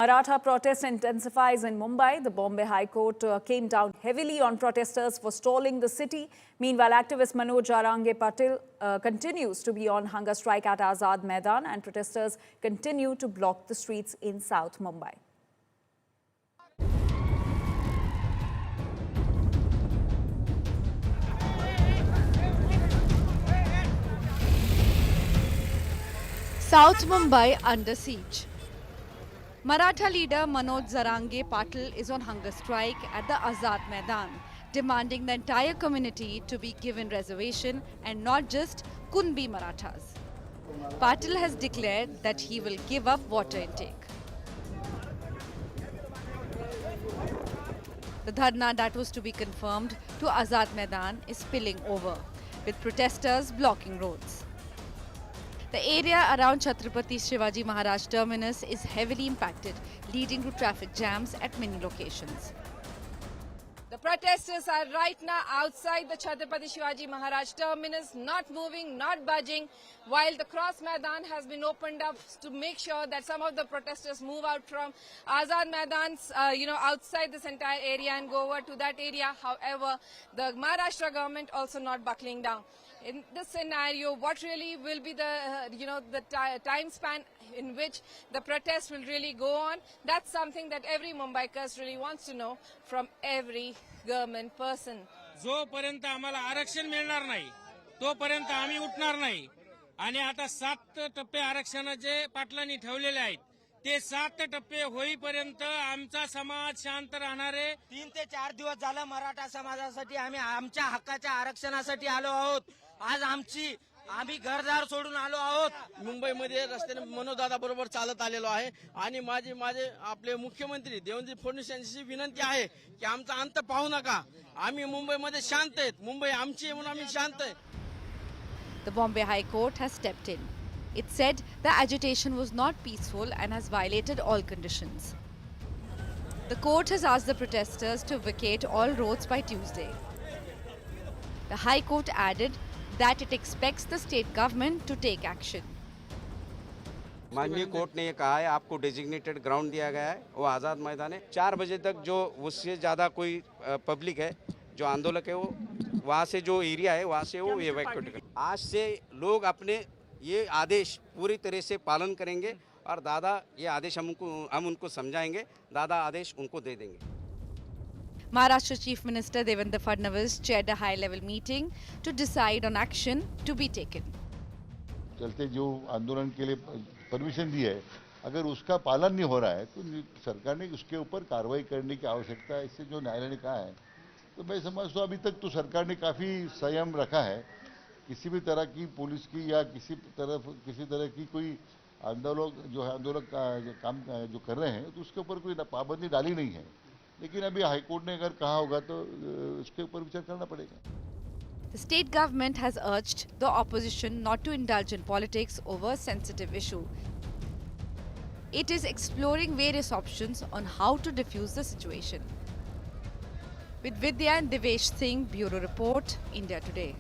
Maratha protest intensifies in Mumbai. The Bombay High Court came down heavily on protesters for stalling the city. Meanwhile, activist Manoj Jarange Patil continues to be on hunger strike at Azad Maidan, and protesters continue to block the streets in South Mumbai. South Mumbai under siege. Maratha leader Manoj Jarange Patil is on hunger strike at the Azad Maidan, demanding the entire community to be given reservation and not just Kunbi Marathas. Patil has declared that he will give up water intake. The dharna that was to be confirmed to Azad Maidan is spilling over, with protesters blocking roads. The area around Chhatrapati Shivaji Maharaj terminus is heavily impacted, leading to traffic jams at many locations. The protesters are right now outside the Chhatrapati Shivaji Maharaj terminus, not moving, not budging, while the cross Maidan has been opened up to make sure that some of the protesters move out from Azad Maidans, outside this entire area and go over to that area. However, the Maharashtra government also not buckling down. In this scenario, what really will be the time span in which the protest will really go on? That's something that every Mumbaikars really wants to know from every government person. जोपर्यंत आम्हाला आरक्षण मिळणार नाही तोपर्यंत आम्ही उठणार नाही आणि आता 7 टप्पे आरक्षणाचे पाटलांनी ठेवलेले आहेत ते 7 टप्पे होईपर्यंत आमचा समाज शांत राहणार आहे 3 ते 4 दिवस झालं मराठा समाजासाठी आम्ही आमच्या हक्काच्या आरक्षणासाठी आलो आहोत आज आम्ही घरदार सोडून आलो आहोत मुंबईमध्ये रस्त्याने मनोजदादा बरोबर चालत आलेलो आहे आणि माझे आपले मुख्यमंत्री देवेंद्र फडणवीस यांची विनंती आहे की आमचा अंत पाहू नका आम्ही मुंबईमध्ये शांत आहेत मुंबई आमची आहे म्हणून आम्ही शांत आहे. The Bombay High Court has stepped in. It said the agitation was not peaceful and has violated all conditions. The court has asked the protesters to vacate all roads by Tuesday. The High Court added that it expects the state government to take action. माननीय court ने ये कहा है आपको designated ground दिया गया है वो आज़ाद मैदान है 4 बजे तक जो उससे ज़्यादा कोई पब्लिक है जो आंदोलक है वो वहाँ से जो एरिया है वहाँ से वो इवैक्यूएट करें. आज से लोग अपने ये आदेश पूरी तरह से पालन करेंगे और दादा ये आदेश हम उनको समझाएंगे दादा आदेश उनको दे देंगे. Maharashtra Chief Minister Devendra Fadnavis chaired a high-level meeting to decide on action to be taken. चलते जो आंदोलन के लिए परमिशन दी है अगर उसका पालन नहीं हो रहा है तो सरकार ने उसके ऊपर कार्रवाई करने की आवश्यकता है इससे जो न्यायालय ने कहा है तो मैं समझता हूँ अभी तक तो सरकार ने काफ़ी संयम रखा है किसी भी तरह की पुलिस की या किसी तरह की कोई आंदोलक काम जो कर रहे हैं तो उसके ऊपर कोई पाबंदी डाली नहीं है लेकिन अभी हाईकोर्ट ने अगर कहा होगा तो उसके ऊपर विचार करना पड़ेगा. The state government has urged the opposition not to indulge in politics over a sensitive issue. It is exploring various options on how to diffuse the situation. With Vidya and Devesh Singh, Bureau Report, India Today.